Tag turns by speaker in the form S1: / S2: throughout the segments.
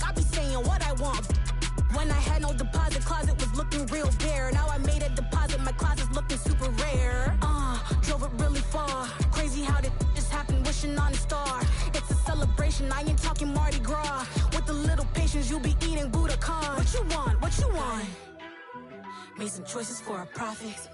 S1: I be saying what I want. When I had no deposit, closet was looking real bare. Now I made a deposit, my closet's looking super rare. Drove it really far. Crazy how did just happen, wishing on a star. It's a celebration, I ain't talking Mardi Gras. With a little patience, you'll be eating Budokan. What you want? What you want? Made some choices for a profit.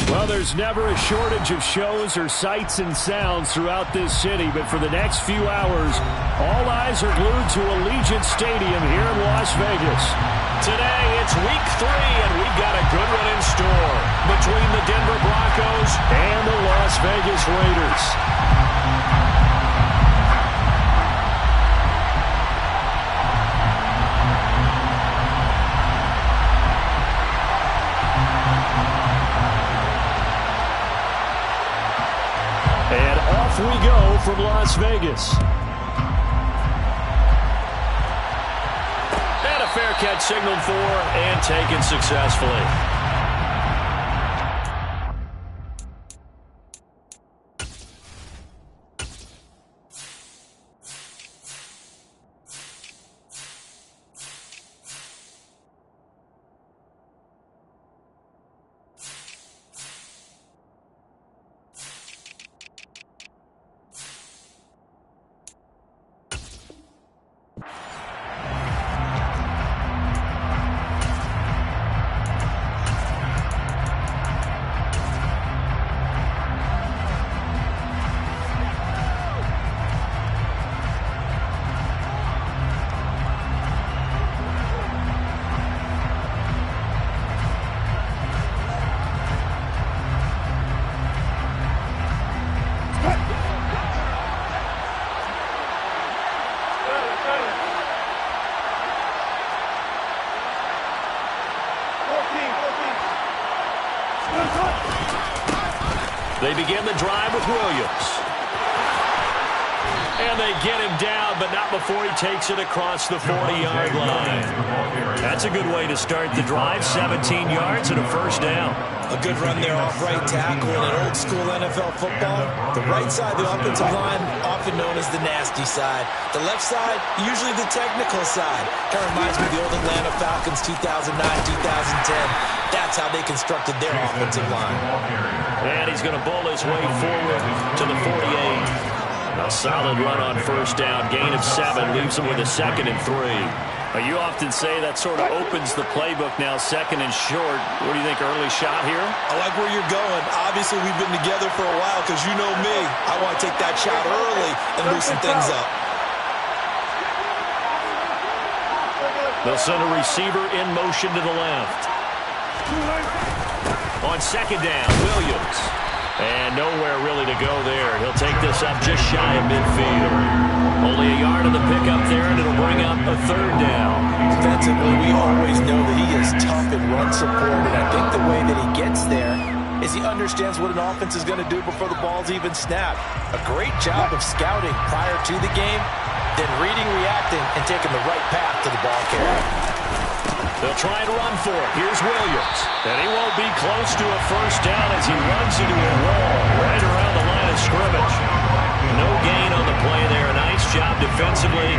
S2: Well, there's never a shortage of shows or sights and sounds throughout this city, but for the next few hours, all eyes are glued to Allegiant Stadium here in Las Vegas.
S3: Today, it's week 3, and we've got a good one in store between the Denver Broncos
S2: and the Las Vegas Raiders. off we go from Las Vegas. And a fair catch signaled for and taken successfully. They begin the drive with Williams. And they get him down, but not before he takes it across the 40-yard line. That's a good way to start the drive. 17 yards and a first down.
S4: A good run there off right tackle in an old-school NFL football. The right side of the offensive line, often known as the nasty side. The left side, usually the technical side. Kind of reminds me of the old Atlanta Falcons 2009, 2010. That's how they constructed their offensive line.
S2: And he's going to bowl his way forward to the 48. A solid run on first down. Gain of 7 leaves him with a 2nd and 3. You often say that sort of opens the playbook now, 2nd and short. What do you think, early shot here?
S4: I like where you're going. Obviously, we've been together for a while because you know me. I want to take that shot early and loosen things up.
S2: They'll send a receiver in motion to the left. On 2nd down, Williams. And nowhere really to go there. He'll take this up just shy of midfield. Only a yard of the pickup there, and it'll bring up a 3rd down.
S4: Defensively, we always know that he is tough in run support, and I think the way that he gets there is he understands what an offense is going to do before the ball's even snapped. A great job of scouting prior to the game, then reading, reacting, and taking the right path to the ball carrier.
S2: They'll try and run for it. Here's Williams. And he won't be close to a first down as he runs into a wall right around the line of scrimmage. No gain on the play there. Nice job defensively.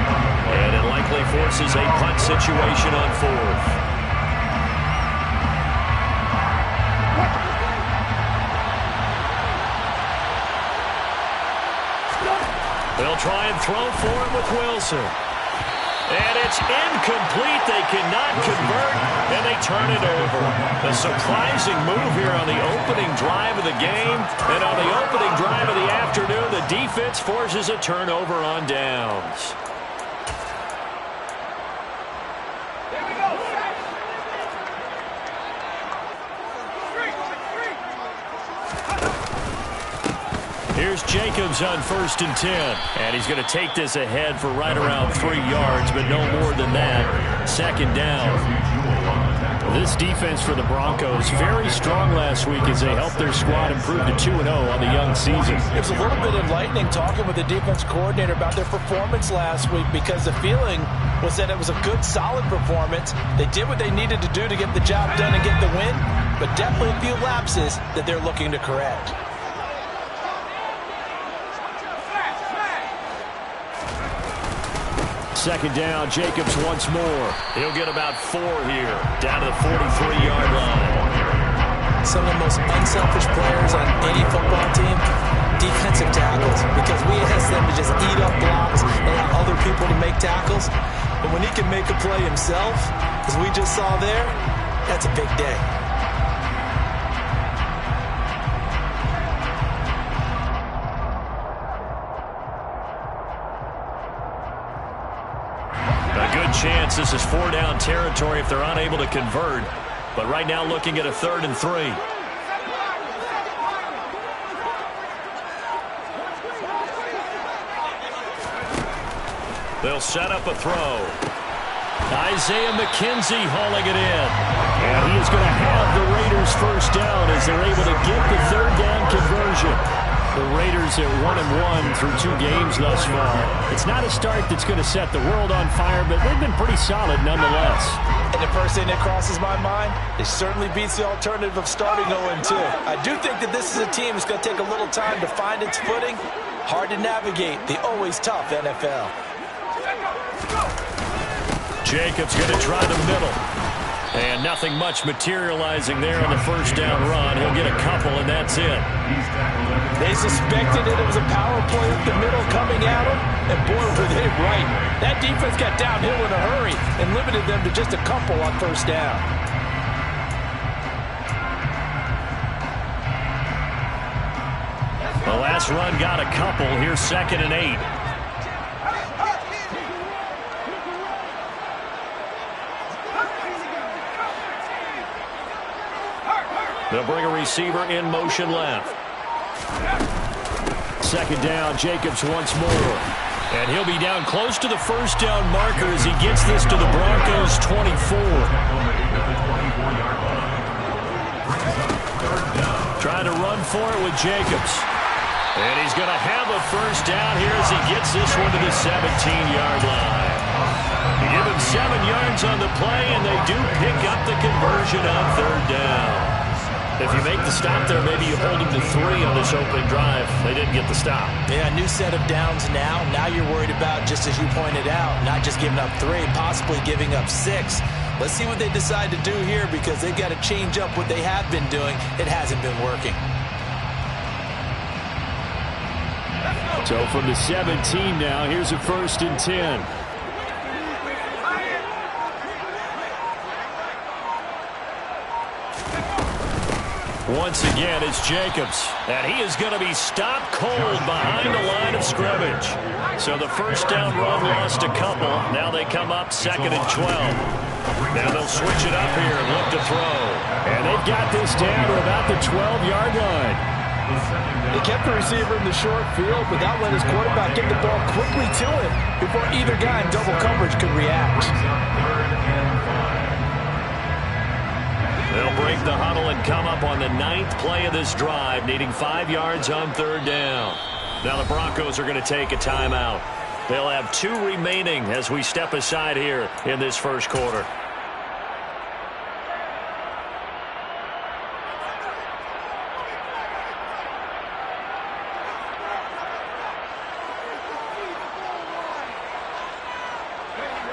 S2: And it likely forces a punt situation on 4th. They'll try and throw for it with Wilson. And it's incomplete. They cannot convert, and they turn it over. A surprising move here on the opening drive of the game. And on the opening drive of the afternoon, the defense forces a turnover on downs. Here's Jacobs on 1st and 10. And he's going to take this ahead for right around 3 yards, but no more than that. 2nd down. This defense for the Broncos, very strong last week as they helped their squad improve to 2-0 on the young season.
S4: It was a little bit enlightening talking with the defense coordinator about their performance last week because the feeling was that it was a good, solid performance. They did what they needed to do to get the job done and get the win, but definitely a few lapses that they're looking to correct.
S2: 2nd down, Jacobs once more. He'll get about 4 here, down to the 43-yard line.
S4: Some of the most unselfish players on any football team, defensive tackles, because we ask them to just eat up blocks, allow other people to make tackles. But when he can make a play himself, as we just saw there, that's a big day.
S2: Chance this is 4-down territory if they're unable to convert, but right now looking at a 3rd and 3. They'll set up a throw. Isaiah McKenzie hauling it in, and he is going to have the Raiders first down as they're able to get the 3rd down conversion. The Raiders at 1-1 through 2 games thus far. It's not a start that's going to set the world on fire, but they've been pretty solid nonetheless.
S4: And the first thing that crosses my mind, it certainly beats the alternative of starting 0-2. I do think that this is a team that's going to take a little time to find its footing. Hard to navigate the always tough NFL.
S2: Jacobs going to try the middle. And nothing much materializing there on the first down run. He'll get a couple, and that's it.
S4: They suspected that it was a power play up the middle coming at them, and boy, were they right. That defense got downhill in a hurry and limited them to just a couple on first down.
S2: The last run got a couple. Here's 2nd and 8. They'll bring a receiver in motion left. 2nd down, Jacobs once more. And he'll be down close to the first down marker as he gets this to the Broncos' 24. Trying to run for it with Jacobs. And he's going to have a first down here as he gets this one to the 17-yard line. You give him 7 yards on the play, and they do pick up the conversion on 3rd down. If you make the stop there, maybe you hold them to 3 on this opening drive. They didn't get the stop.
S4: Yeah, new set of downs now. Now you're worried about, just as you pointed out, not just giving up 3, possibly giving up 6. Let's see what they decide to do here because they've got to change up what they have been doing. It hasn't been working.
S2: So from the 17 now, here's a 1st and 10. Once again, it's Jacobs, and he is going to be stopped cold behind the line of scrimmage. So the first down run lost a couple. Now they come up 2nd and 12. Now they'll switch it up here and look to throw. And they've got this down to about the 12-yard line.
S4: They kept the receiver in the short field, but that let his quarterback get the ball quickly to him before either guy in double coverage could react.
S2: They'll break the huddle and come up on the 9th play of this drive, needing 5 yards on 3rd down. Now the Broncos are going to take a timeout. They'll have 2 remaining as we step aside here in this first quarter.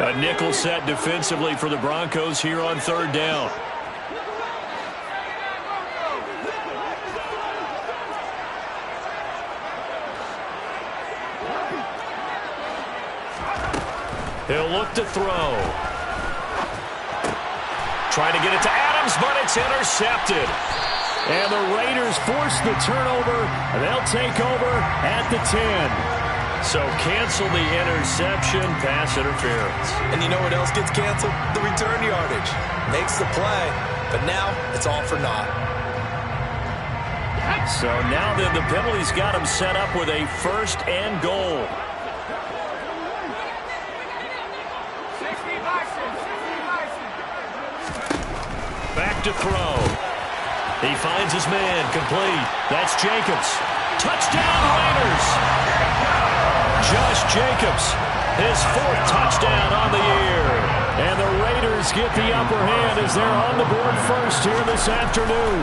S2: A nickel set defensively for the Broncos here on 3rd down. He'll look to throw. Trying to get it to Adams, but it's intercepted. And the Raiders force the turnover. They'll take over at the 10. So cancel the interception, pass interference.
S4: And you know what else gets canceled? The return yardage. Makes the play, but now it's all for naught.
S2: So now then the penalty's got him set up with a 1st and goal. Back to throw. He finds his man, complete. That's Jacobs. Touchdown, Raiders! Josh Jacobs, his 4th touchdown on the year. And the Raiders get the upper hand as they're on the board first here this afternoon.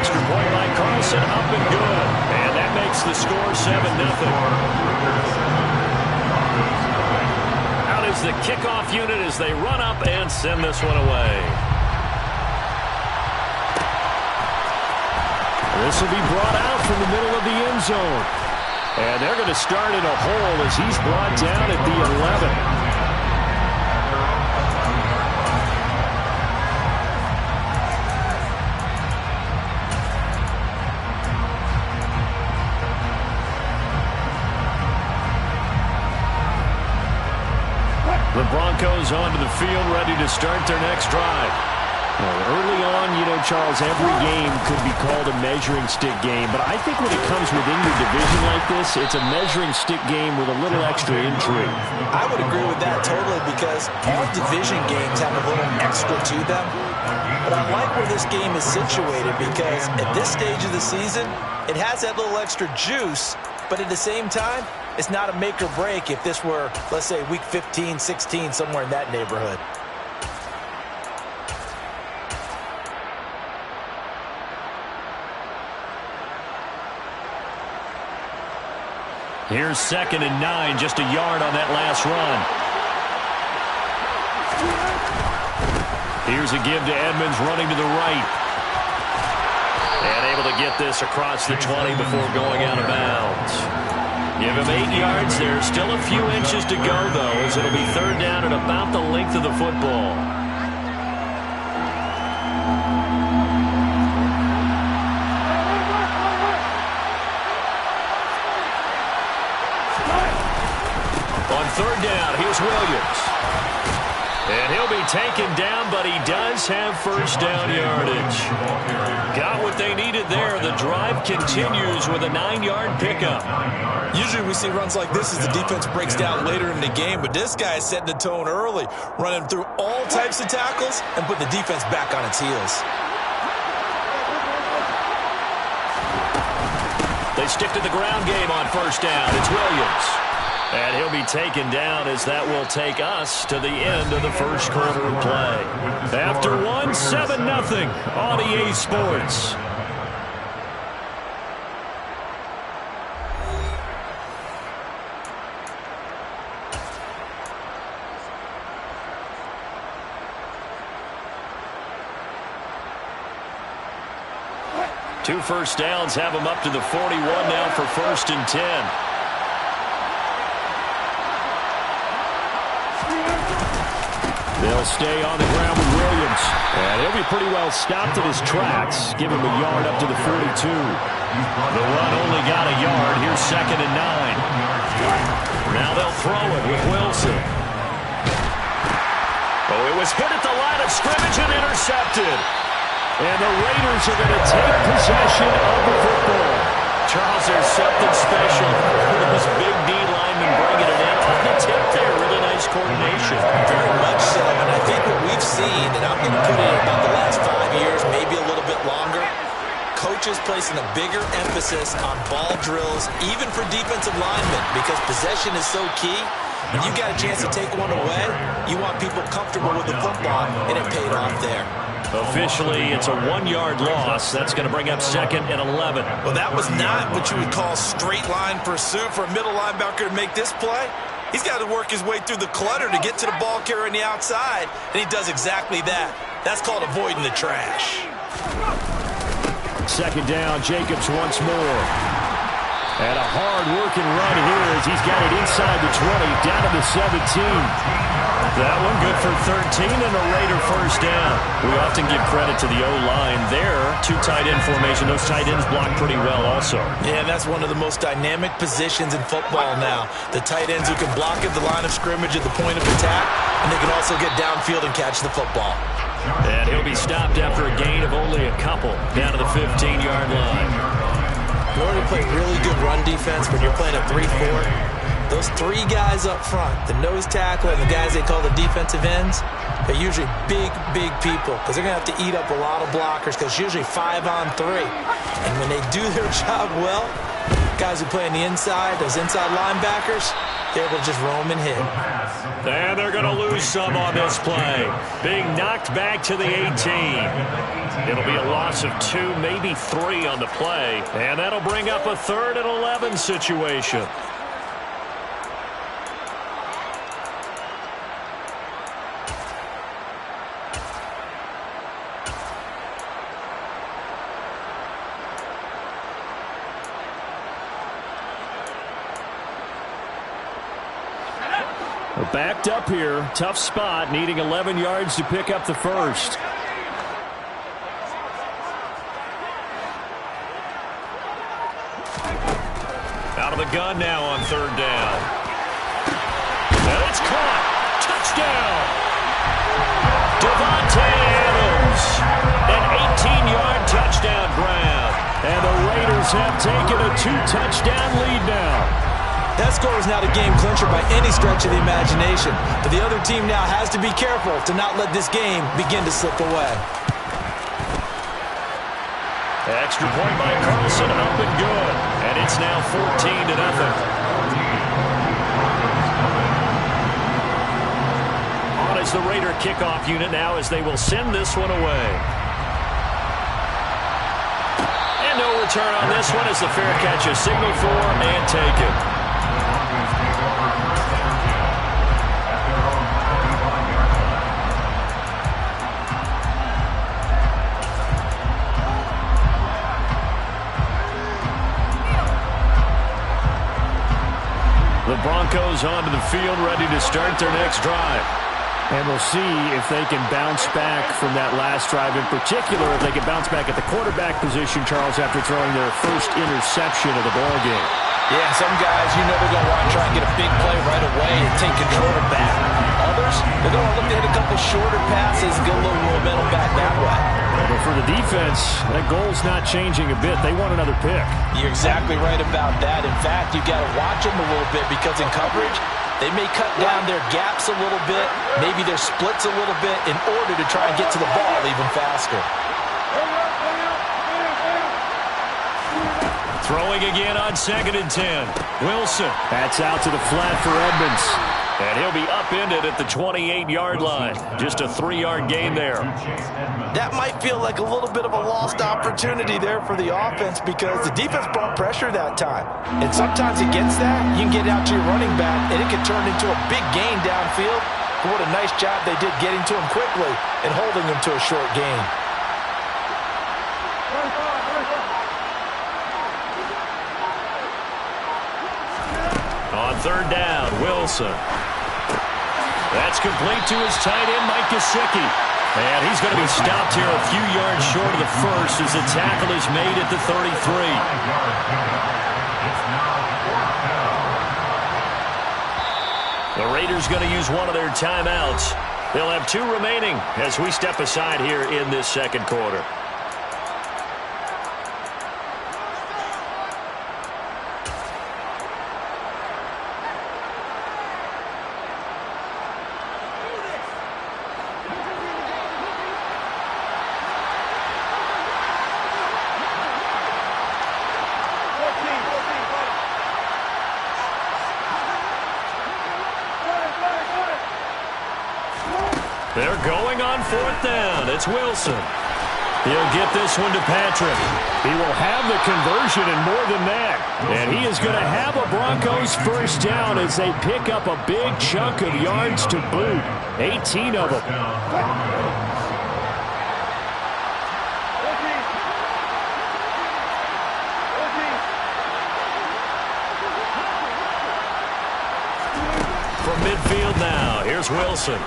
S2: Extra point by Carlson, up and good. And that makes the score 7-0. Is the kickoff unit as they run up and send this one away. This will be brought out from the middle of the end zone. And they're going to start in a hole as he's brought down at the 11. The Broncos onto the field, ready to start their next drive. Well, early on, you know, Charles, every game could be called a measuring stick game. But I think when it comes within your division like this, it's a measuring stick game with a little extra intrigue.
S4: I would agree with that totally because all division games have a little extra to them. But I like where this game is situated because at this stage of the season, it has that little extra juice, but at the same time, it's not a make or break if this were, let's say, week 15, 16, somewhere in that neighborhood.
S2: Here's 2nd and 9, just a yard on that last run. Here's a give to Edmonds running to the right. And able to get this across the 20 before going out of bounds. Give him 8 yards. There's still a few inches to go, though, as it'll be 3rd down and about the length of the football. On 3rd down, here's Williams. And he'll be taken down, but he does have 1st down yardage. Got what they needed there. The drive continues with a 9-yard pickup.
S4: Usually we see runs like this as the defense breaks down later in the game, but this guy is setting the tone early, running through all types of tackles and put the defense back on its heels.
S2: They stick to the ground game on 1st down. It's Williams. And he'll be taken down as that will take us to the end of the 1st quarter of play. After one, 7-0 on EA Sports. Two 1st downs have them up to the 41 now for 1st and 10. They'll stay on the ground with Williams. And he'll be pretty well stopped at his tracks. Give him a yard up to the 42. The run only got a yard. Here's 2nd and 9. Now they'll throw it with Wilson. Oh, it was hit at the line of scrimmage and intercepted. And the Raiders are going to take possession of the football. Charles, there's something special. This big D lineman bringing it in. On the tip there, really nice coordination.
S4: Very much so, and I think what we've seen, and I'm going to put it in about the last 5 years, maybe a little bit longer, coaches placing a bigger emphasis on ball drills, even for defensive linemen, because possession is so key. When you got a chance to take one away, you want people comfortable with the football, and it paid off there.
S2: Officially, it's a 1-yard loss. That's going to bring up 2nd and 11.
S4: Well, that was not what you would call straight line pursuit for a middle linebacker to make this play. He's got to work his way through the clutter to get to the ball carrier on the outside, and he does exactly that. That's called avoiding the trash.
S2: 2nd down, Jacobs once more. And a hard-working run here as he's got it inside the 20, down to the 17. That one good for 13 and a Raider 1st down. We often give credit to the O-line there. 2 tight end formation. Those tight ends block pretty well also.
S4: Yeah, and that's one of the most dynamic positions in football now. The tight ends who can block at the line of scrimmage at the point of attack, and they can also get downfield and catch the football.
S2: And he'll be stopped after a gain of only a couple, down to the 15-yard line.
S4: In order to play really good run defense when you're playing a 3-4, those 3 guys up front, the nose tackle and the guys they call the defensive ends, they're usually big, big people because they're going to have to eat up a lot of blockers because usually 5 on 3. And when they do their job well, guys who play on the inside, those inside linebackers, they're able to just roam and hit.
S2: And they're going to lose some on this play. Being knocked back to the 18. It'll be a loss of 2, maybe 3 on the play. And that'll bring up a 3rd and 11 situation. We're backed up here. Tough spot, needing 11 yards to pick up the 1st. Out of the gun now on 3rd down. And it's caught. Touchdown. Devontae Adams. An 18-yard touchdown grab. And the Raiders have taken a 2-touchdown lead now.
S4: That score is not a game clincher by any stretch of the imagination. But the other team now has to be careful to not let this game begin to slip away.
S2: Extra point by Carlson, up and good. And it's now 14-0. On is the Raider kickoff unit now as they will send this one away. And no return on this one as the fair catch is signaled for and taken. The Broncos onto the field, ready to start their next drive.
S3: And we'll see if they can bounce back from that last drive. In particular, if they can bounce back at the quarterback position, Charles, after throwing their first interception of the ballgame.
S4: Yeah, some guys, they're going to want to try and get a big play right away and take control back. Others, they're going to look to hit a couple shorter passes and get a little momentum back that way.
S3: But for the defense, that goal's not changing a bit. They want another pick.
S4: You're exactly right about that. In fact, you got to watch them a little bit because in coverage, they may cut down their gaps a little bit, maybe their splits a little bit in order to try and get to the ball even faster.
S2: Throwing again on 2nd and 10. Wilson.
S3: That's out to the flat for Edmonds.
S2: And he'll be upended at the 28-yard line. Just a 3-yard gain there.
S4: That might feel like a little bit of a lost opportunity there for the offense because the defense brought pressure that time. And sometimes against that, you can get out to your running back, and it can turn into a big gain downfield. But what a nice job they did getting to him quickly and holding him to a short gain.
S2: On 3rd down, Wilson. That's complete to his tight end, Mike Gesicki. And he's going to be stopped here a few yards short of the first as the tackle is made at the 33. The Raiders going to use one of their timeouts. They'll have 2 remaining as we step aside here in this second quarter. They're going on 4th down. It's Wilson. He'll get this one to Patrick.
S3: He will have the conversion and more than that.
S2: And he is going to have a Broncos first down as they pick up a big chunk of yards to boot. 18 of them. From midfield now, here's Wilson.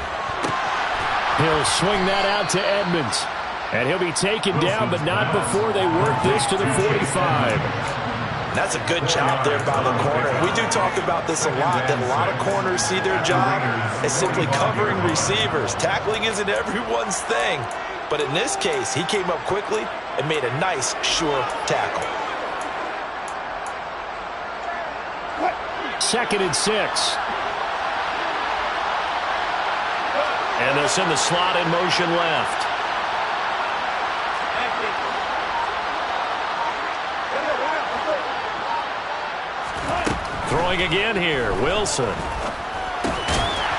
S3: He'll swing that out to Edmonds. And he'll be taken down, but not before they work this to the 45.
S4: That's a good job there by the corner. We do talk about this a lot, that a lot of corners see their job as simply covering receivers. Tackling isn't everyone's thing. But in this case, he came up quickly and made a nice, sure tackle.
S3: 2nd and 6.
S2: And they'll send the slot in motion left. Throwing again here, Wilson.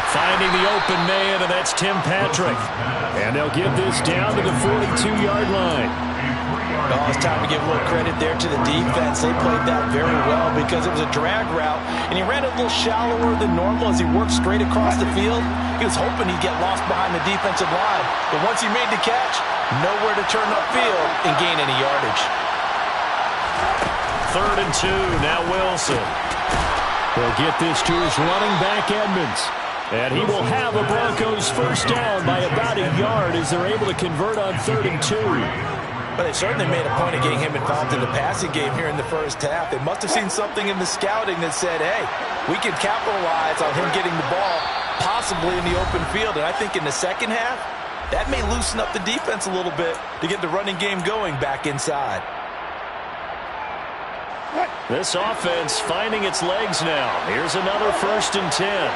S2: Finding the open man, and that's Tim Patrick.
S3: And they'll get this down to the 42-yard line.
S4: Oh, it's time to give a little credit there to the defense. They played that very well because it was a drag route, and he ran a little shallower than normal as he worked straight across the field. He was hoping he'd get lost behind the defensive line, but once he made the catch, nowhere to turn upfield and gain any yardage.
S2: 3rd and 2, now Wilson.
S3: He'll get this to his running back, Edmonds. And he will have a Broncos first down by about a yard as they're able to convert on 3rd and 2.
S4: But they certainly made a point of getting him involved in the passing game here in the first half. They must have seen something in the scouting that said, hey, we can capitalize on him getting the ball possibly in the open field. And I think in the second half, that may loosen up the defense a little bit to get the running game going back inside.
S2: This offense finding its legs now. Here's another 1st and 10.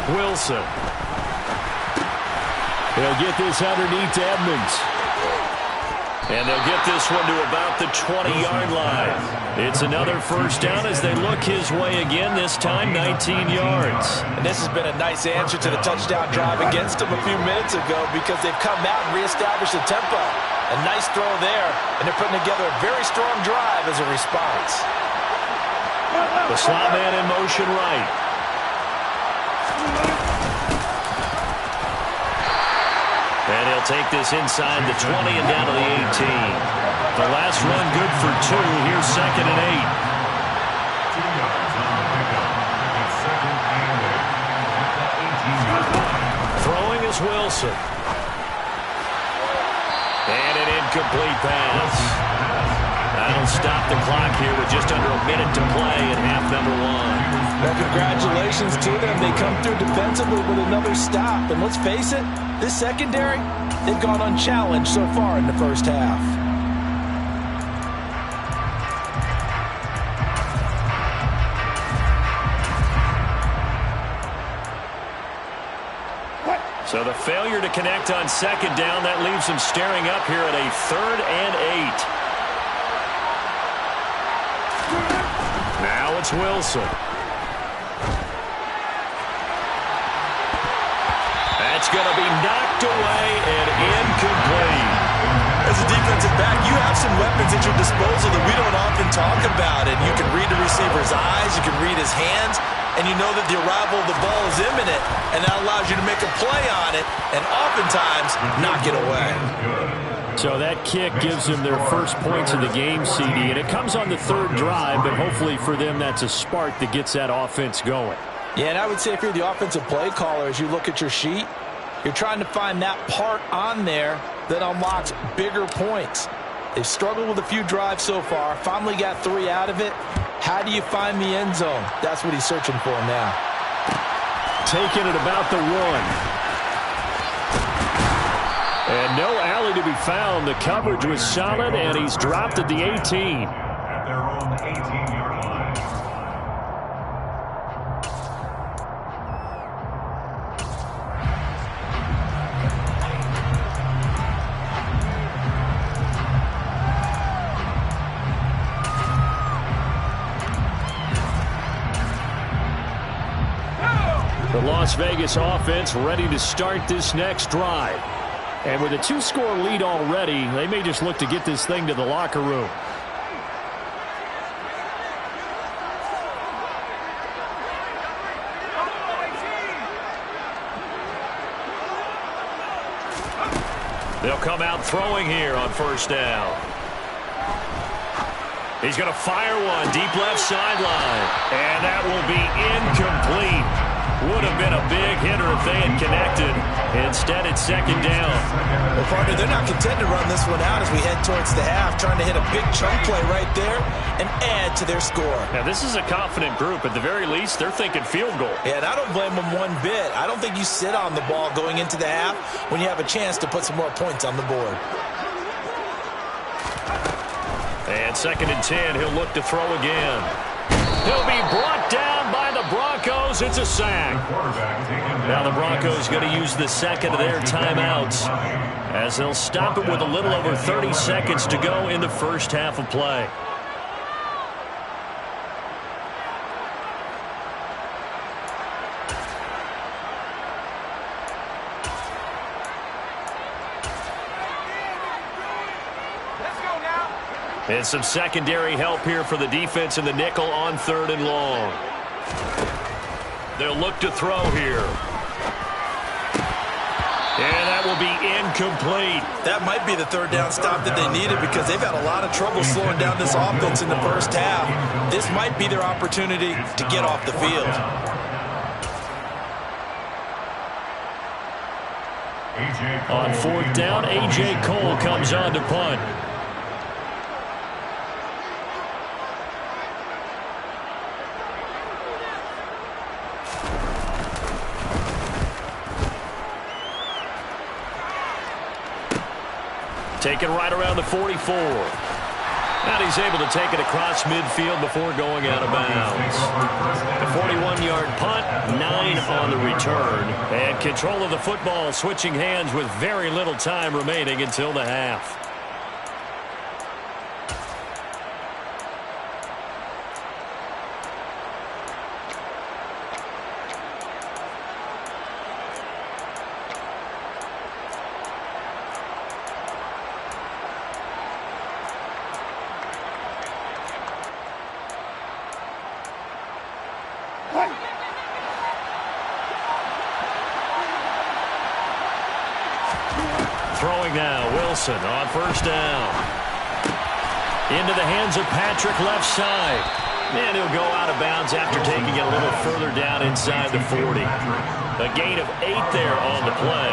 S2: Wilson.
S3: They'll get this underneath to Edmonds.
S2: And they'll get this one to about the 20-yard line. It's another first down as they look his way again, this time 19 yards.
S4: And this has been a nice answer to the touchdown drive against them a few minutes ago because they've come out and reestablished the tempo. A nice throw there, and they're putting together a very strong drive as a response.
S2: The slot man in motion right. And he'll take this inside the 20 and down to the 18. The last run good for 2. Here's 2nd and 8. Throwing is Wilson. And an incomplete pass. That'll stop the clock here with just under a minute to play in half number 1.
S4: Well, congratulations to them. They come through defensively with another stop. And let's face it, this secondary, they've gone unchallenged so far in the first half.
S2: So the failure to connect on 2nd down, that leaves them staring up here at a 3rd and 8. Now it's Wilson. That's going to be knocked away and incomplete.
S4: As a defensive back, you have some weapons at your disposal that we don't often talk about. And you can read the receiver's eyes, you can read his hands, and you know that the arrival of the ball is imminent, and that allows you to make a play on it and oftentimes knock it away.
S3: So that kick gives them their first points of the game, CD, and it comes on the 3rd drive, but hopefully for them that's a spark that gets that offense going.
S4: Yeah, and I would say if you're the offensive play caller, as you look at your sheet, you're trying to find that part on there that unlocks bigger points. They've struggled with a few drives so far, finally got 3 out of it. How do you find the end zone? That's what he's searching for now.
S3: Taking it about the 1. And no alley to be found. The coverage was solid, and he's dropped at the 18.
S5: At their own 18-yard line.
S3: The Las Vegas offense ready to start this next drive. And with a 2-score lead already, they may just look to get this thing to the locker room.
S2: They'll come out throwing here on 1st down. He's going to fire one deep left sideline. And that will be incomplete. Would have been a big hitter if they had connected. Instead, it's 2nd down.
S4: Well, partner, they're not content to run this one out as we head towards the half, trying to hit a big chunk play right there and add to their score.
S2: Now, this is a confident group. At the very least, they're thinking field goal.
S4: Yeah, and I don't blame them one bit. I don't think you sit on the ball going into the half when you have a chance to put some more points on the board.
S2: And 2nd and 10, he'll look to throw again. He'll be brought down by the Broncos. It's a sack. Now the Broncos going to use the 2nd of their timeouts as they'll stop it with a little over 30 seconds to go in the first half of play. And some secondary help here for the defense in the nickel on 3rd and long. They'll look to throw here. And that will be incomplete.
S4: That might be the 3rd down stop that they needed because they've had a lot of trouble slowing down this offense in the first half. This might be their opportunity to get off the field.
S3: On 4th down, A.J. Cole comes on to punt.
S2: Taken right around the 44. And he's able to take it across midfield before going out of bounds. A 41-yard punt, 9 on the return. And control of the football switching hands with very little time remaining until the half. Throwing now, Wilson on first down. Into the hands of Patrick, left side. And he'll go out of bounds after taking it a little further down inside the 40. A gain of 8 there on the play.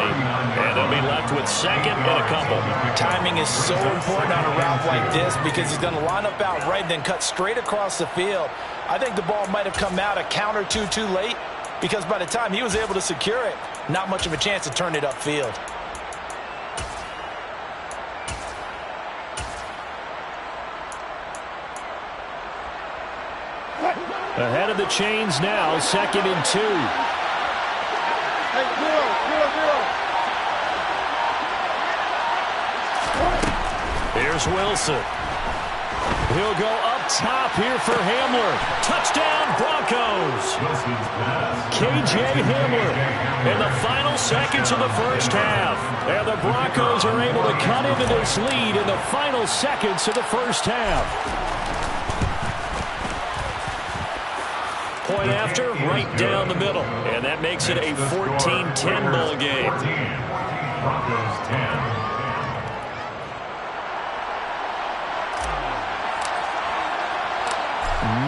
S2: And they'll be left with second and a couple.
S4: Timing is so important on a route like this because he's going to line up out right and then cut straight across the field. I think the ball might have come out a count or two too late because by the time he was able to secure it, not much of a chance to turn it upfield.
S3: Ahead of the chains now, 2nd and 2.
S2: Here's Wilson. He'll go up top here for Hamler. Touchdown, Broncos. KJ Hamler in the final seconds of the first half. And the Broncos are able to cut into this lead in the final seconds of the first half. Point after, right down the middle. And that makes it a 14-10 ball game.
S5: Broncos 10.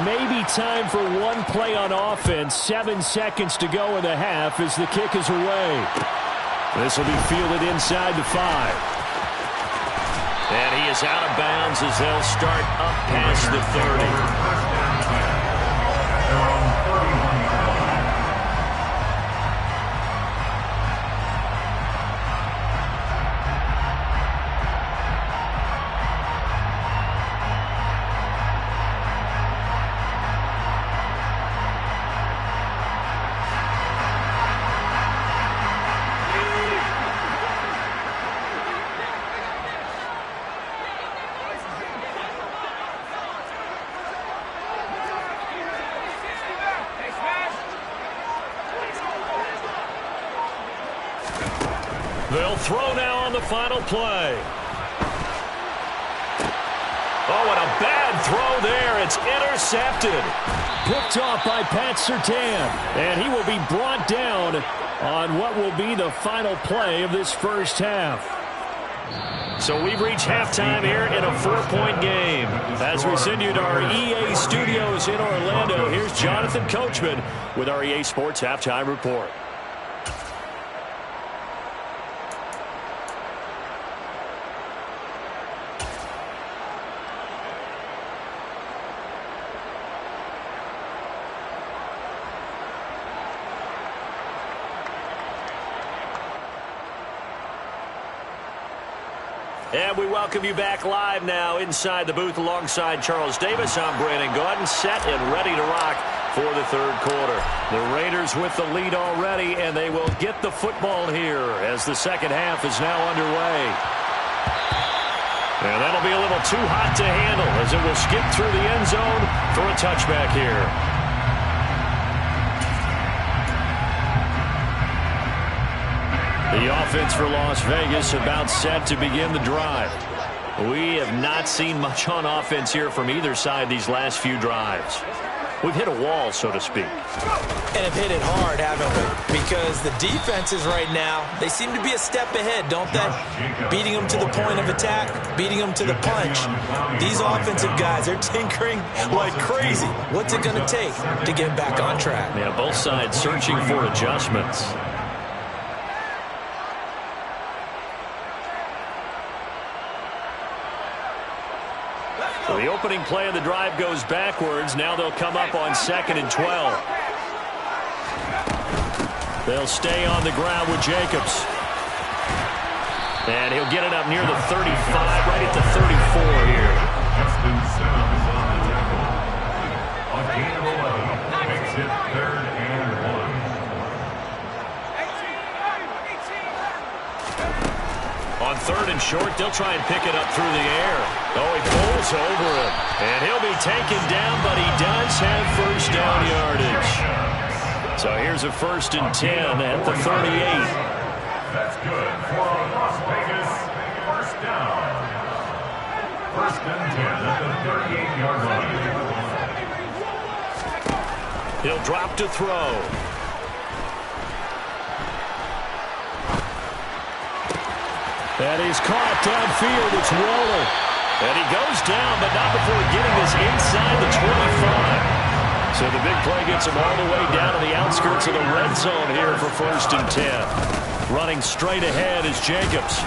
S3: Maybe time for one play on offense. 7 seconds to go in the half as the kick is away. This will be fielded inside the 5.
S2: And he is out of bounds as they'll start up past the 30. They'll throw now on the final play. Oh, and a bad throw there. It's intercepted.
S3: Picked off by Pat Surtain. And he will be brought down on what will be the final play of this first half.
S2: So we've reached halftime here in a 4-point game. As we send you to our EA studios in Orlando, here's Jonathan Coachman with our EA Sports Halftime Report. And we welcome you back live now inside the booth alongside Charles Davis. I'm Brandon Gaudin, set and ready to rock for the third quarter. The Raiders with the lead already, and they will get the football here as the second half is now underway. And that'll be a little too hot to handle as it will skip through the end zone for a touchback here. The offense for Las Vegas about set to begin the drive. We have not seen much on offense here from either side these last few drives. We've hit a wall, so to speak.
S4: And have hit it hard, haven't we? Because the defenses right now, they seem to be a step ahead, don't they? Beating them to the point of attack, beating them to the punch. These offensive guys are tinkering like crazy. What's it going to take to get back on track?
S2: Yeah, both sides searching for adjustments. So the opening play of the drive goes backwards. Now they'll come up on 2nd and 12. They'll stay on the ground with Jacobs. And he'll get it up near the 35, right at the 34 here.
S5: Austin Simmons on the tackle. A gain of 11 makes it 3rd and 1.
S2: On 3rd and short, they'll try and pick it up through the air. Oh, he pulls over him. And he'll be taken down, but he does have first down yardage. So here's a 1st and 10 at the 38.
S5: That's good for a Las Vegas first down. 1st and 10 at the 38-yard line.
S2: He'll drop to throw. That is caught downfield. It's Waller. And he goes down, but not before getting this inside the 25. So the big play gets him all the way down to the outskirts of the red zone here for 1st and 10. Running straight ahead is Jacobs.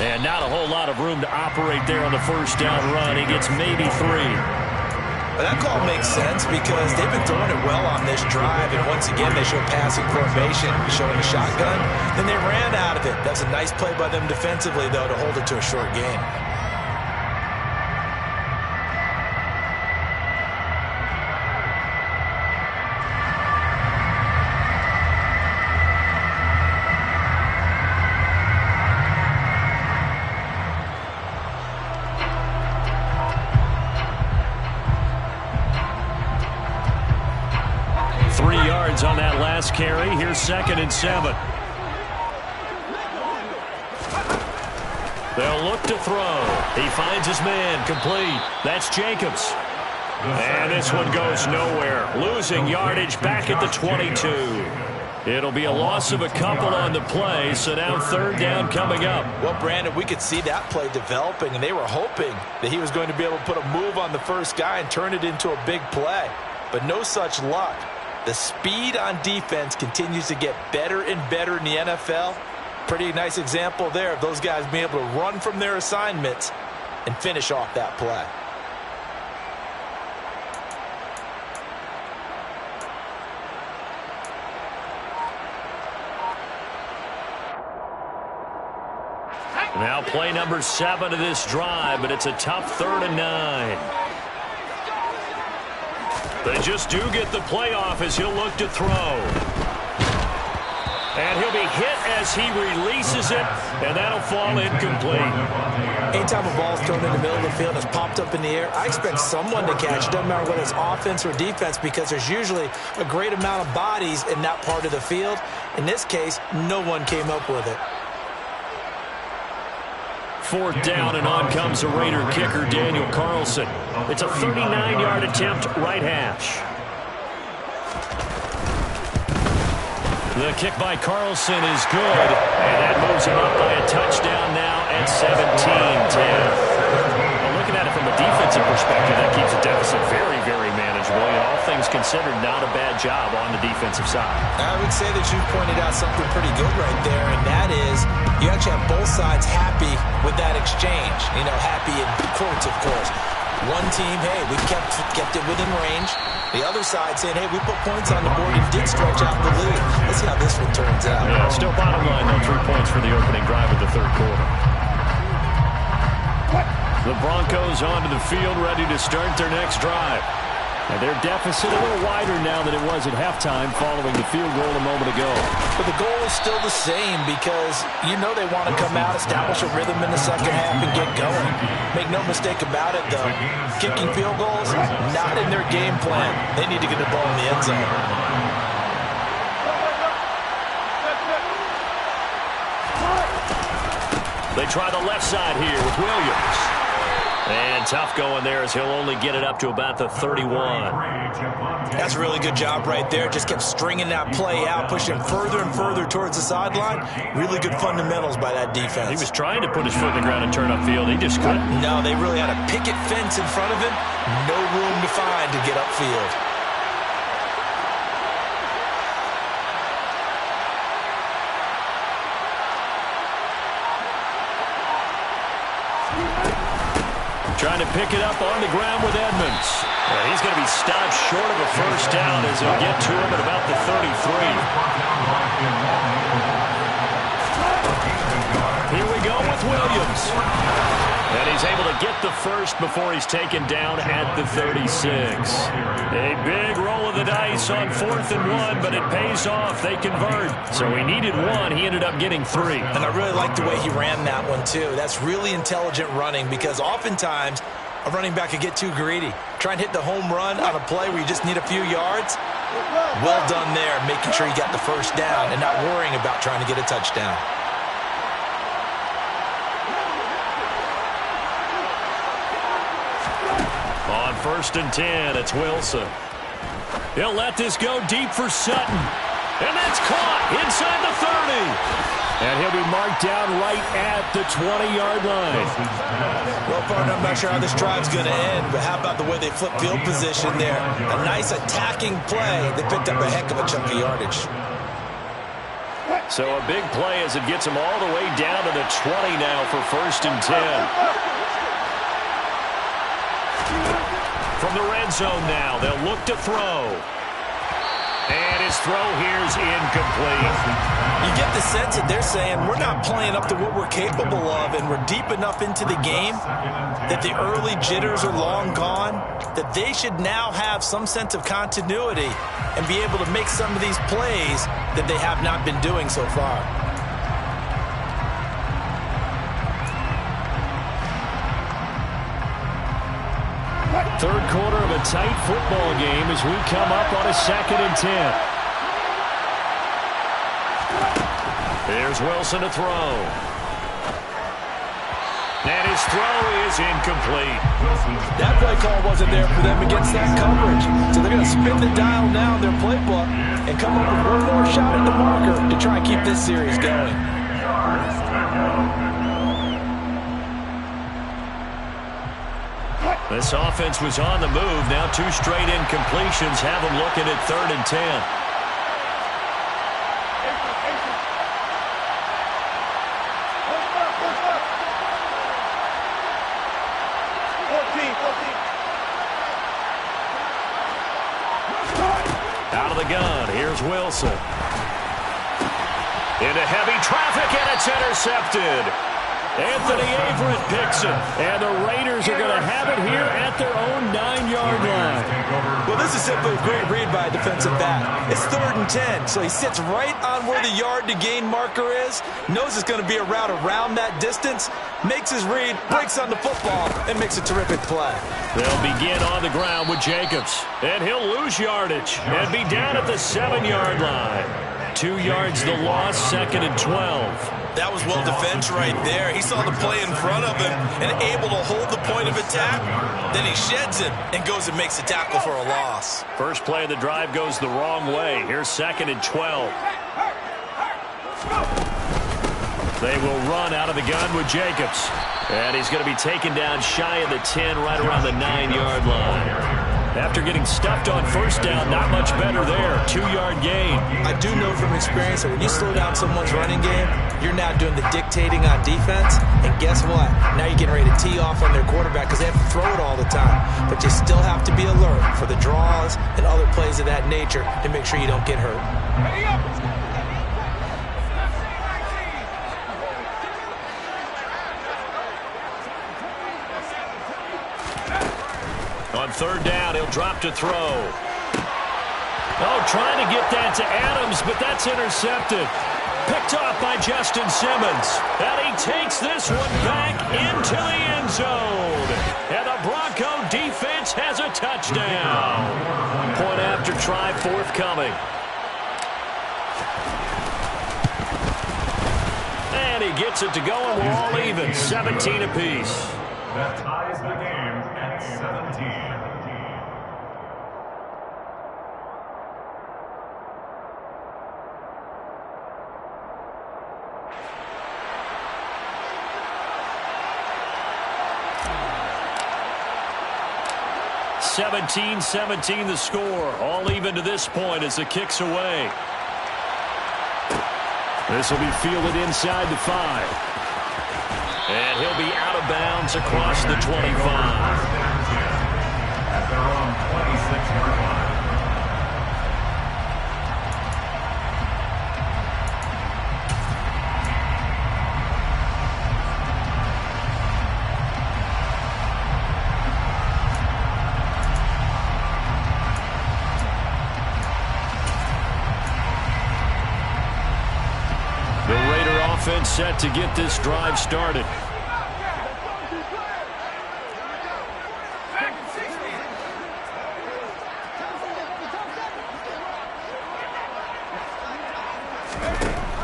S2: And not a whole lot of room to operate there on the 1st down run. He gets maybe 3.
S4: That call makes sense because they've been throwing it well on this drive, and once again they show passing formation, showing a shotgun. Then they ran out of it. That's a nice play by them defensively, though, to hold it to a short gain.
S2: On that last carry. Here's 2nd and 7. They'll look to throw. He finds his man. Complete. That's Jacobs. And this one goes nowhere. Losing yardage back at the 22. It'll be a loss of a couple on the play, so now 3rd down coming up.
S4: Well, Brandon, we could see that play developing, and they were hoping that he was going to be able to put a move on the first guy and turn it into a big play. But no such luck. The speed on defense continues to get better and better in the NFL. Pretty nice example there of those guys being able to run from their assignments and finish off that play.
S2: Now play number 7 of this drive, but it's a tough 3rd and 9. They just do get the play off as he'll look to throw. And he'll be hit as he releases it, and that'll fall incomplete.
S4: Anytime a ball's thrown in the middle of the field and it's popped up in the air, I expect someone to catch it. Doesn't matter whether it's offense or defense, because there's usually a great amount of bodies in that part of the field. In this case, no one came up with it.
S2: 4th down, and on comes the Raider kicker, Daniel Carlson. It's a 39-yard attempt, right hash. The kick by Carlson is good, and that moves him up by a touchdown now at 17-10. Looking at it from a defensive perspective, that keeps the deficit very, very manageable. And all things considered, not a bad job on the defensive side.
S4: I would say that you pointed out something pretty good right there, and that is you actually have both sides happy with that exchange. You know, happy in quotes, of course. One team, hey, we kept it within range. The other side saying, hey, we put points on the board and did stretch out the lead. Let's see how this one turns out.
S2: Yeah, still bottom line, though, 3 points for the opening drive of the 3rd quarter. The Broncos onto the field, ready to start their next drive. And their deficit a little wider now than it was at halftime following the field goal a moment ago.
S4: But the goal is still the same because you know they want to come out, establish a rhythm in the second half, and get going. Make no mistake about it, though. Kicking field goals, not in their game plan. They need to get the ball in the end zone.
S2: They try the left side here with Williams. And tough going there as he'll only get it up to about the 31.
S4: That's a really good job right there. Just kept stringing that play out, pushing him further and further towards the sideline. Really good fundamentals by that defense.
S2: He was trying to put his foot in the ground and turn upfield. He just couldn't.
S4: No, they really had a picket fence in front of him. No room to find to get upfield.
S2: Trying to pick it up on the ground with Edmonds. He's going to be stopped short of a first down as he'll get to him at about the 33. Here we go with Williams. And he's able to get up the first before he's taken down at the 36. A big roll of the dice on 4th and 1, but it pays off. They convert. So he needed 1. He ended up getting 3.
S4: And I really like the way he ran that one, too. That's really intelligent running because oftentimes a running back could get too greedy. Try and hit the home run on a play where you just need a few yards. Well done there, making sure you got the first down and not worrying about trying to get a touchdown.
S2: On 1st and 10, it's Wilson. He'll let this go deep for Sutton. And that's caught inside the 30.
S3: And he'll be marked down right at the 20-yard line.
S4: Well, partner, I'm not sure how this drive's going to end, but how about the way they flip field position there? A nice attacking play. They picked up a heck of a chunk of yardage.
S2: So a big play as it gets them all the way down to the 20 now for 1st and 10. From the red zone now, they'll look to throw. And his throw here is incomplete.
S4: You get the sense that they're saying we're not playing up to what we're capable of, and we're deep enough into the game that the early jitters are long gone, that they should now have some sense of continuity and be able to make some of these plays that they have not been doing so far.
S3: Third quarter of a tight football game as we come up on a 2nd and 10.
S2: Here's Wilson to throw. And his throw is incomplete.
S4: That play call wasn't there for them against that coverage. So they're going to spin the dial now in their playbook and come up with one more shot at the marker to try and keep this series going.
S2: This offense was on the move. Now 2 straight incompletions have them looking at 3rd and 10. Out of the gun, here's Wilson. Into heavy traffic, and it's intercepted. Anthony Averett picks it, and the Raiders are going to have it here at their own 9-yard line.
S4: Well, this is simply a great read by a defensive back. It's 3rd and 10, so he sits right on where the yard-to-gain marker is, knows it's going to be a route around that distance, makes his read, breaks on the football, and makes a terrific play.
S2: They'll begin on the ground with Jacobs, and he'll lose yardage and be down at the 7-yard line. 2 yards the loss, 2nd and 12.
S4: That was well defense right there. He saw the play in front of him and able to hold the point of attack. Then he sheds it and goes and makes a tackle for a loss.
S2: First play of the drive goes the wrong way. Here's 2nd and 12. They will run out of the gun with Jacobs. And he's going to be taken down shy of the 10, right around the 9-yard line. After getting stuffed on 1st down, not much better there. 2-yard gain.
S4: I do know from experience that when you slow down someone's running game, you're now doing the dictating on defense. And guess what? Now you're getting ready to tee off on their quarterback because they have to throw it all the time. But you still have to be alert for the draws and other plays of that nature to make sure you don't get hurt.
S2: On 3rd down, he'll drop to throw. Oh, trying to get that to Adams, but that's intercepted. Picked off by Justin Simmons. And he takes this one back into the end zone. And the Bronco defense has a touchdown. Point after try forthcoming. And he gets it to go, and we're all even. 17 apiece.
S5: That ties the game at 17.
S2: (17-17) the score. All even to this point as the kick's away. This will be fielded inside the 5. And he'll be out of bounds across the 25.
S5: At their own 26-yard line.
S2: offense set to get this drive started.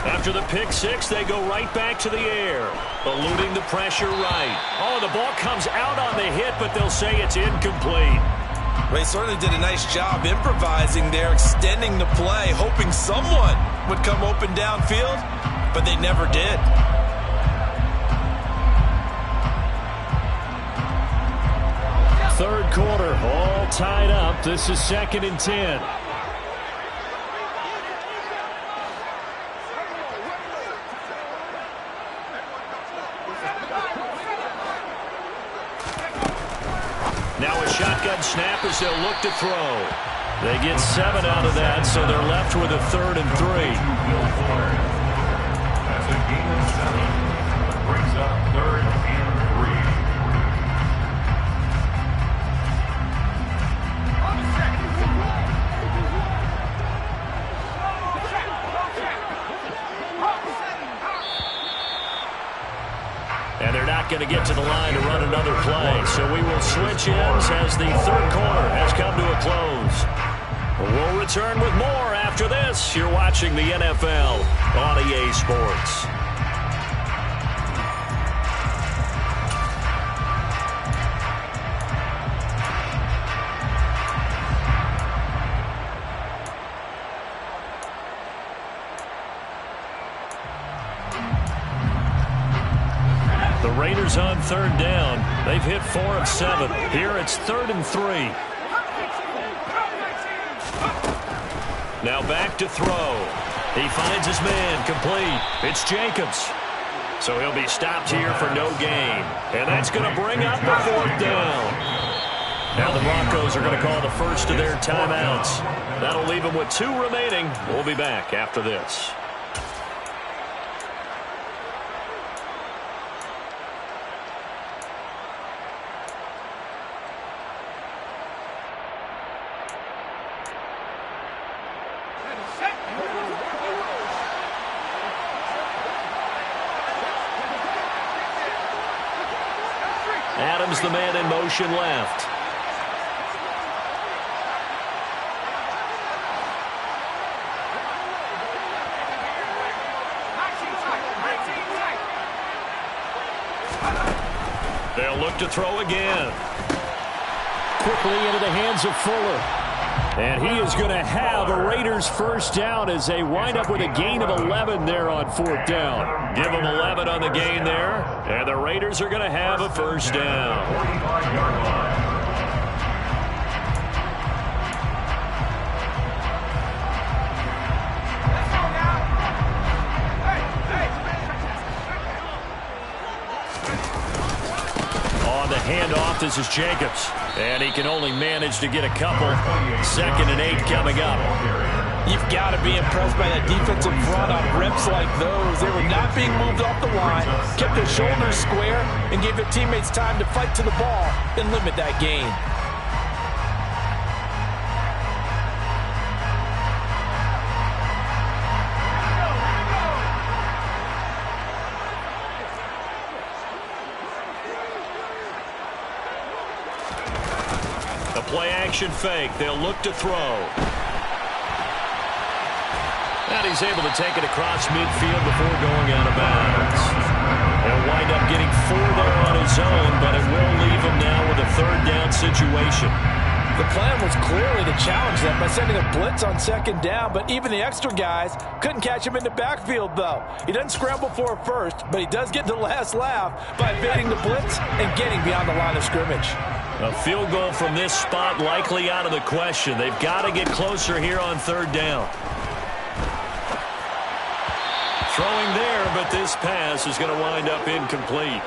S2: After the pick six, they go right back to the air, eluding the pressure right. Oh, the ball comes out on the hit, but they'll say it's incomplete.
S4: They certainly did a nice job improvising there, extending the play, hoping someone would come open downfield, but they never did.
S3: Third quarter, all tied up. This is 2nd and 10.
S2: Now a shotgun snap as they'll look to throw. They get 7 out of that, so they're left with a 3rd and 3.
S5: That's a gain of 7. Brings up 3rd and 3.
S2: And they're not going to get to the line to run another play. So we will switch ends as the third quarter has come to a close. We'll return with more after this. You're watching the NFL on EA Sports. The Raiders on 3rd down. They've hit 4 of 7. Here it's 3rd and 3. Now back to throw. He finds his man complete. It's Jacobs. So he'll be stopped here for no gain. And that's going to bring up the 4th down. Now the Broncos are going to call the first of their timeouts. That'll leave them with 2 remaining. We'll be back after this. Adams, the man in motion left. They'll look to throw again.
S3: Quickly into the hands of Fuller. And he is going to have a Raiders first down as they wind up with a gain of 11 there on 4th down.
S2: Give them 11 on the gain there, and the Raiders are going to have a first down.
S5: 45-yard line.
S2: Handoff, this is Jacobs. And he can only manage to get a couple. 2nd and 8 coming up.
S4: You've got to be impressed by that defensive front on reps like those. They were not being moved off the line, kept their shoulders square, and gave their teammates time to fight to the ball and limit that gain.
S2: Play-action fake. They'll look to throw. And he's able to take it across midfield before going out of bounds. He'll wind up getting 4 there on his own, but it will leave him now with a 3rd down situation.
S4: The plan was clearly to challenge them by sending a blitz on 2nd down, but even the extra guys couldn't catch him in the backfield, though. He doesn't scramble for a first, but he does get the last laugh by evading the blitz and getting beyond the line of scrimmage.
S2: A field goal from this spot likely out of the question. They've got to get closer here on 3rd down. Throwing there, but this pass is going to wind up incomplete.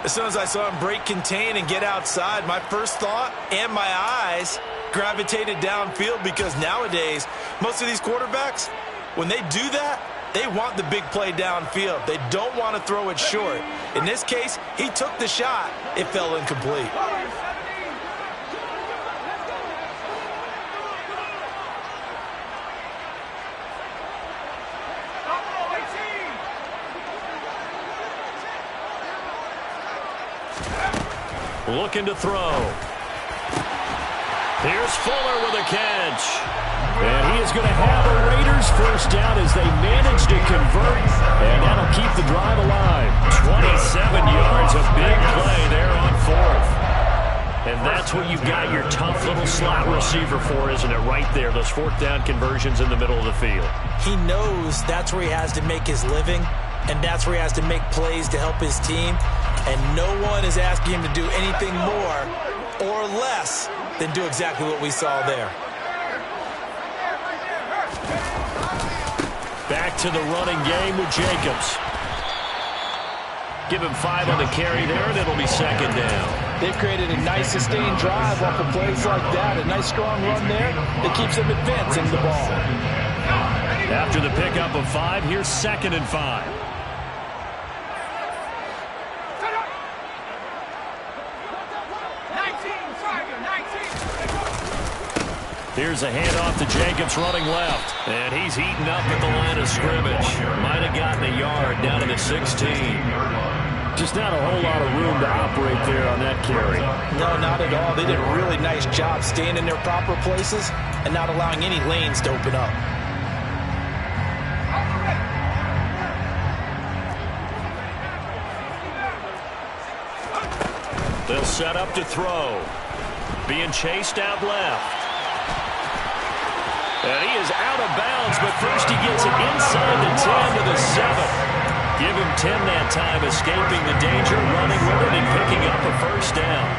S4: As soon as I saw him break contain and get outside, my first thought and my eyes gravitated downfield, because nowadays, most of these quarterbacks, when they do that, they want the big play downfield. They don't want to throw it short. In this case, he took the shot. It fell incomplete.
S2: looking to throw. Here's Fuller with a catch.
S3: And he is going to have a Raiders first down as they manage to convert, and that'll keep the drive alive.
S2: 27 yards, a big play there on fourth. And that's what you've got your tough little slot receiver for, isn't it? Right there, those fourth down conversions in the middle of the field.
S4: He knows that's where he has to make his living, and that's where he has to make plays to help his team. And no one is asking him to do anything more or less than do exactly what we saw there.
S2: Back to the running game with Jacobs. Give him 5 on the carry there, and it'll be second down.
S4: They've created a nice sustained drive off of plays like that. A nice strong run there that keeps them advancing the ball.
S2: After the pickup of 5, here's 2nd and 5. Here's a handoff to Jacobs running left. And he's eaten up at the line of scrimmage. Might have gotten a yard down to the 16.
S3: Just not a whole lot of room to operate there on that carry.
S4: No, not at all. They did a really nice job staying in their proper places and not allowing any lanes to open up.
S2: They'll set up to throw. Being chased out left. And he is out of bounds, but first he gets it inside the 10 to the 7. Give him 10 that time, escaping the danger, running with it, and picking up a first down.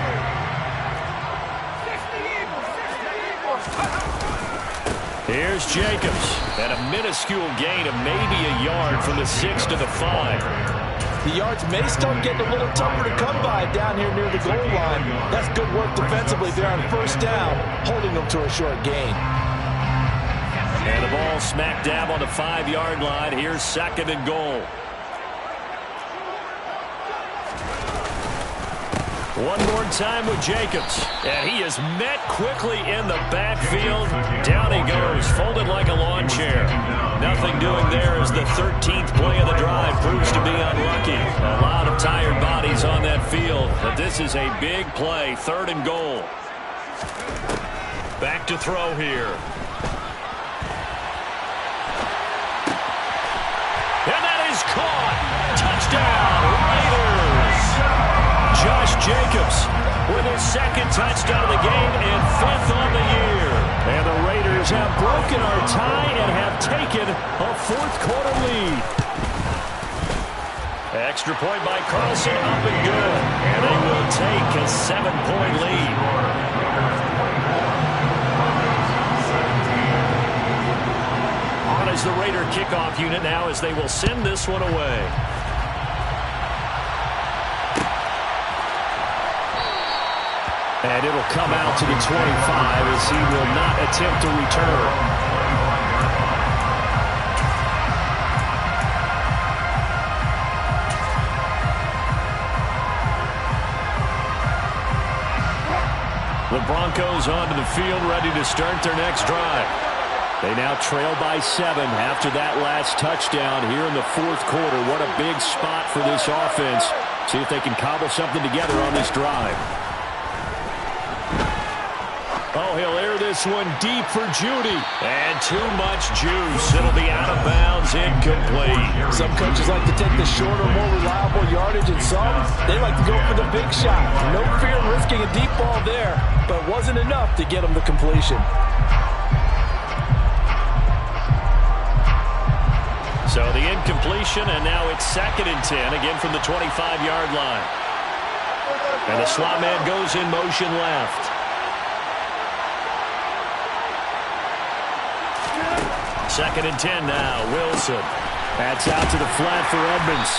S2: Here's Jacobs, and a minuscule gain of maybe a yard from the 6 to the 5.
S4: The yards may start getting a little tougher to come by down here near the goal line. That's good work defensively there on first down, holding them to a short gain.
S2: And the ball smack dab on the 5-yard line. Here's 2nd and goal. One more time with Jacobs. And he is met quickly in the backfield. Down he goes, folded like a lawn chair. Nothing doing there as the 13th play of the drive proves to be unlucky. A lot of tired bodies on that field. But this is a big play, 3rd and goal. Back to throw here. And that is caught. Touchdown, Raiders. Josh Jacobs with his 2nd touchdown of the game and 5th on the year.
S3: And the Raiders have broken our tie and have taken a 4th quarter lead.
S2: Extra point by Carlson, up and good. And they will take a 7-point lead. Is the Raider kickoff unit now as they will send this one away.
S3: And it'll come out to the 25 as he will not attempt to return.
S2: The Broncos onto the field ready to start their next drive.
S3: They now trail by 7 after that last touchdown here in the 4th quarter. What a big spot for this offense. See if they can cobble something together on this drive.
S2: Oh, he'll air this one deep for Judy. And too much juice. It'll be out of bounds, incomplete.
S4: Some coaches like to take the shorter, more reliable yardage, and some, they like to go for the big shot. No fear in risking a deep ball there, but it wasn't enough to get them the completion.
S2: So the incompletion, and now it's 2nd and 10, again from the 25-yard line. And the slot man goes in motion left. 2nd and 10 now, Wilson.
S3: That's out to the flat for Edmonds.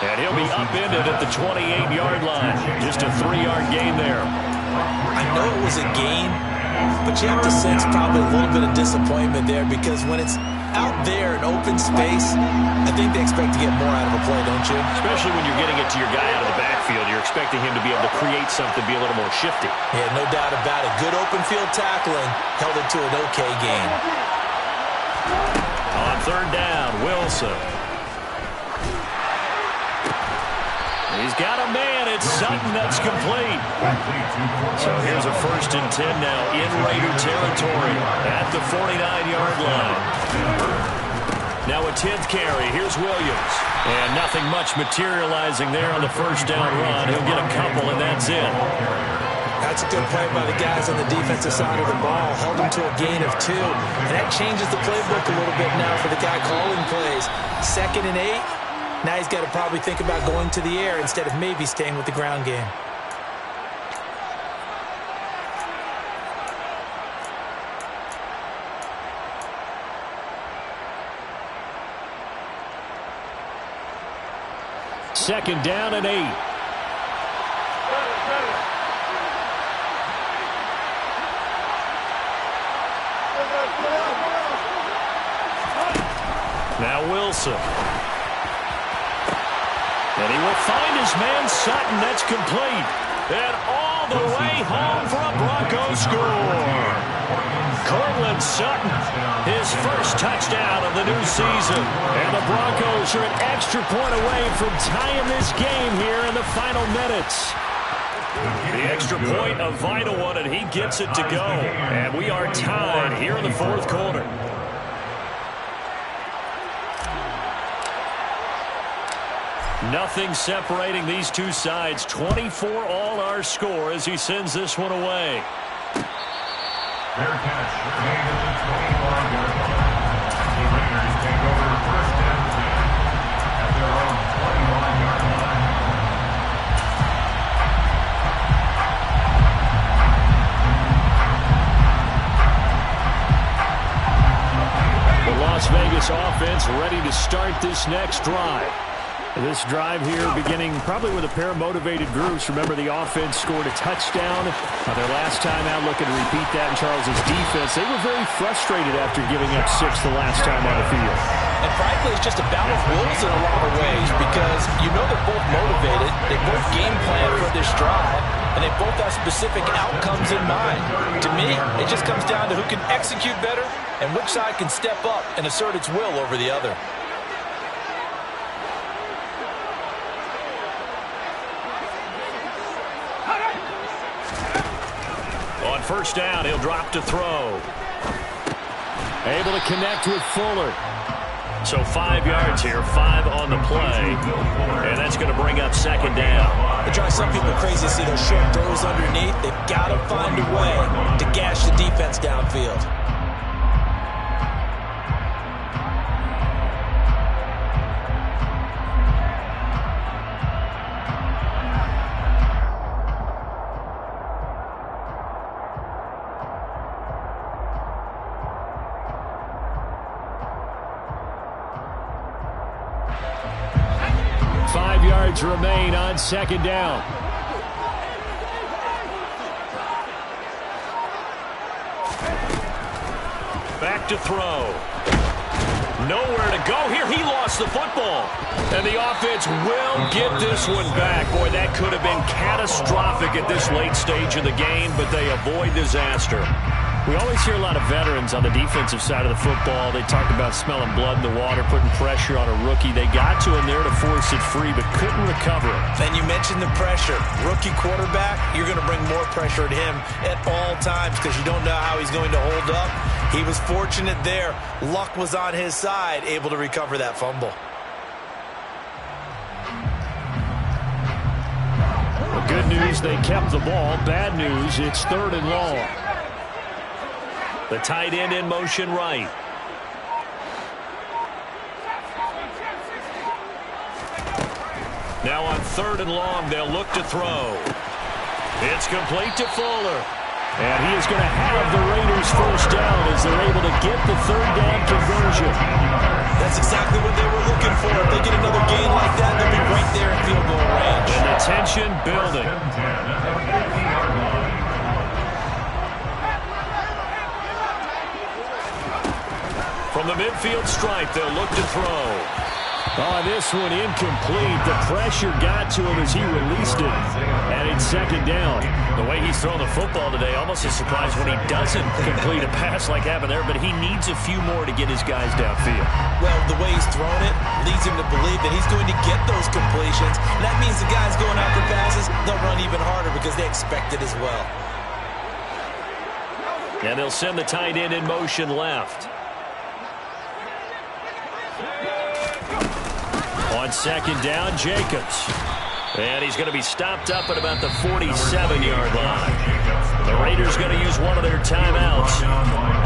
S2: And he'll be upended at the 28-yard line. Just a 3-yard gain there.
S4: I know it was a gain, but you have to sense probably a little bit of disappointment there because when it's out there in open space, I think they expect to get more out of a play, don't you?
S2: Especially when you're getting it to your guy out of the backfield. You're expecting him to be able to create something, be a little more shifty.
S4: Yeah, no doubt about it. Good open field tackling held it to an okay gain.
S2: On 3rd down, Wilson. He's got a man it's Sutton that's complete. So here's a 1st and 10 now in Raider territory at the 49-yard line. Now a 10th carry. Here's Williams. And nothing much materializing there on the 1st down run. He'll get a couple, and that's it.
S4: That's a good play by the guys on the defensive side of the ball. Held him to a gain of 2. And that changes the playbook a little bit now for the guy calling plays. 2nd and 8. Now he's got to probably think about going to the air instead of maybe staying with the ground game.
S3: Second down and 8.
S2: Now Wilson. And he will find his man Sutton. That's complete. And all the way home for a Broncos score. Courtland Sutton, his first touchdown of the new season. And the Broncos are an extra point away from tying this game here in the final minutes. The extra point, a vital one, and he gets it to go. And we are tied here in the 4th quarter. Nothing separating these two sides. 24 all our score as he sends this one away.
S5: Fair catch made at the 25-yard line. The Raiders take over 1st and 10 at their own 21-yard line.
S3: The Las Vegas offense ready to start this next drive. This drive here beginning probably with a pair of motivated groups. Remember, the offense scored a touchdown their last time out. Looking to repeat that in Charles's defense. They were very frustrated after giving up 6 the last time on the field.
S4: And frankly, it's just a battle of wills in a lot of ways because you know they're both motivated. They both game plan for this drive, and they both have specific outcomes in mind. To me, it just comes down to who can execute better and which side can step up and assert its will over the other.
S2: On 1st down, he'll drop to throw.
S3: Able to connect with Fuller.
S2: So 5 yards here, 5 on the play. And that's going to bring up 2nd down.
S4: It drives some people crazy to see those short throws underneath. They've got to find a way to gash the defense downfield.
S3: Remain on 2nd down.
S2: Back to throw. Nowhere to go here. He lost the football. And the offense will get this one back. Boy, that could have been catastrophic at this late stage of the game, but they avoid disaster.
S3: We always hear a lot of veterans on the defensive side of the football. They talk about smelling blood in the water, putting pressure on a rookie. They got to him there to force it free, but couldn't recover it.
S4: And you mentioned the pressure. Rookie quarterback, you're going to bring more pressure at him at all times because you don't know how he's going to hold up. He was fortunate there. Luck was on his side, able to recover that fumble.
S3: Well, good news, they kept the ball. Bad news, it's 3rd and long.
S2: The tight end in motion right. Now on 3rd and long, they'll look to throw. It's complete to Fuller.
S3: And he is going to have the Raiders 1st down as they're able to get the 3rd down conversion.
S4: That's exactly what they were looking for. If they get another gain like that, they'll be right there in field goal range.
S2: And the tension building. From the midfield stripe, they'll look to throw.
S3: Oh, this one incomplete. The pressure got to him as he released it. And it's 2nd down.
S2: The way he's thrown the football today, almost a surprise when he doesn't complete a pass like happened there, but he needs a few more to get his guys downfield.
S4: Well, the way he's thrown it leads him to believe that he's going to get those completions. And that means the guys going after passes, they'll run even harder because they expect it as well.
S2: And they'll send the tight end in motion left. On second down, Jacobs. And he's going to be stopped up at about the 47-yard line. The Raiders going to use one of their timeouts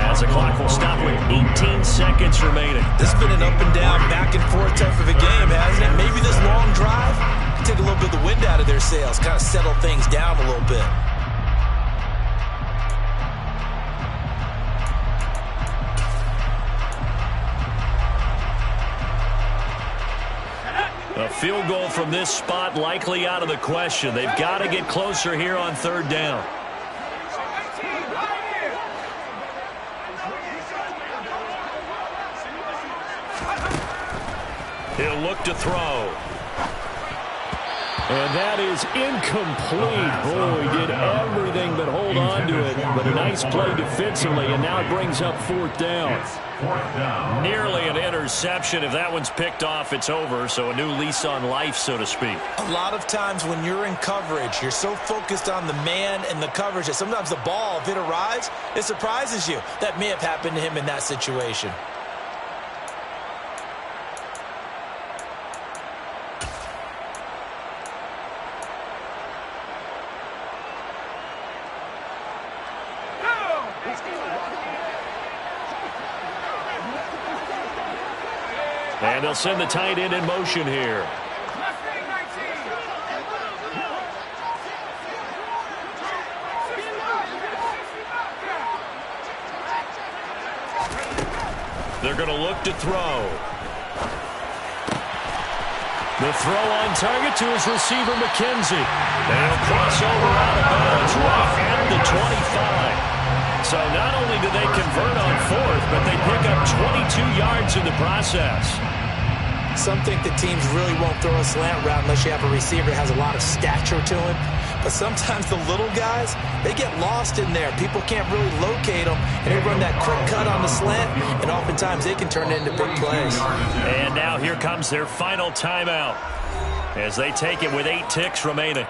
S2: as the clock will stop with 18 seconds remaining.
S4: This has been an up and down, back and forth type of a game, hasn't it? Maybe this long drive can take a little bit of the wind out of their sails, kind of settle things down a little bit.
S2: A field goal from this spot likely out of the question. They've got to get closer here on third down. He'll look to throw.
S3: And that is incomplete. Boy, he did everything but hold on to it. But a nice play defensively, and now it brings up fourth down.
S2: Nearly an interception. If that one's picked off, it's over. So a new lease on life, so to speak.
S4: A lot of times when you're in coverage, you're so focused on the man and the coverage that sometimes the ball, if it arrives, it surprises you. That may have happened to him in that situation.
S2: And they'll send the tight end in motion here. They're going to look to throw. The throw on target to his receiver, McKenzie. And he'll cross over out of bounds right at the 25. So not only do they convert on fourth, but they pick up 22 yards in the process.
S4: Some think that teams really won't throw a slant route unless you have a receiver that has a lot of stature to him. But sometimes the little guys, they get lost in there. People can't really locate them, and they run that quick cut on the slant, and oftentimes they can turn it into big plays.
S2: And now here comes their final timeout as they take it with 8 ticks remaining.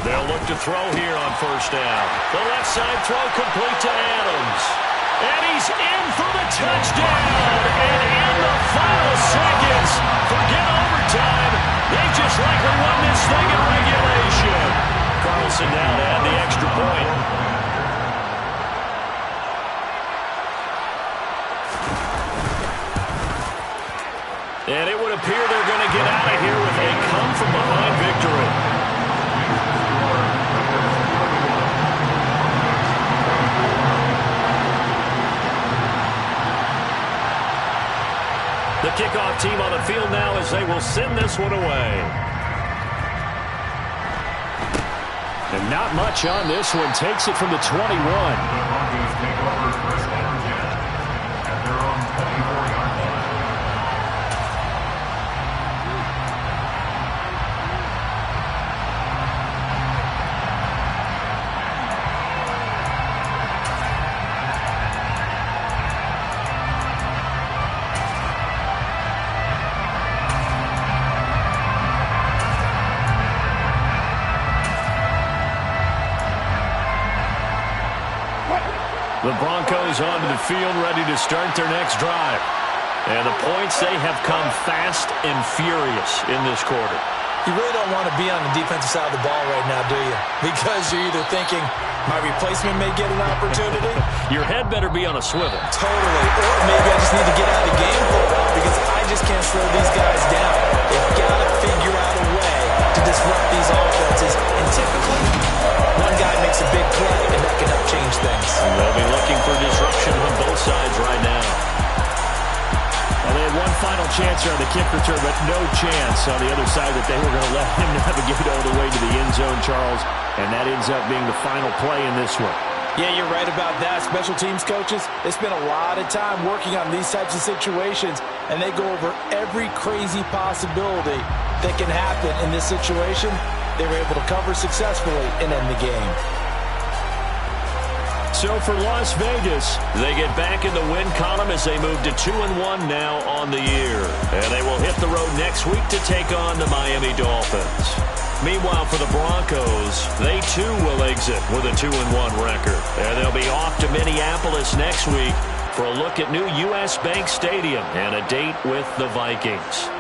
S2: They'll look to throw here on first down. The left side throw complete to Adams. And he's in for the touchdown. And in the final seconds, forget overtime. They just likely won this thing in regulation. Carlson now to add the extra point. And it would appear they're going to get out of here with a come-from-behind victory. The kickoff team on the field now as they will send this one away.
S3: And not much on this one. Takes it from the 21.
S5: The Broncos take over first and 10 at their own 24-yard line.
S2: The Broncos onto the field, ready to start their next drive. And the points, they have come fast and furious in this quarter.
S4: You really don't want to be on the defensive side of the ball right now, do you? Because you're either thinking, my replacement may get an opportunity.
S2: Your head better be on a swivel.
S4: Totally. Or maybe I just need to get out of the game for a while because I just can't slow these guys down. They've got to figure out a way to disrupt these offenses. And typically, one guy makes a big play, and that can help change things.
S2: They'll be looking for disruption on both sides right now.
S3: Well, they had one final chance here on the kick return, but no chance on the other side that they were going to let him navigate all the way to the end zone, Charles. And that ends up being the final play in this one.
S4: Yeah, you're right about that. Special teams coaches, they spend a lot of time working on these types of situations. and they go over every crazy possibility that can happen in this situation. They were able to cover successfully and end the game.
S2: So for Las Vegas, they get back in the win column as they move to 2-1 now on the year. And they will hit the road next week to take on the Miami Dolphins. Meanwhile, for the Broncos, they too will exit with a 2-1 record. And they'll be off to Minneapolis next week for a look at new U.S. Bank Stadium and a date with the Vikings.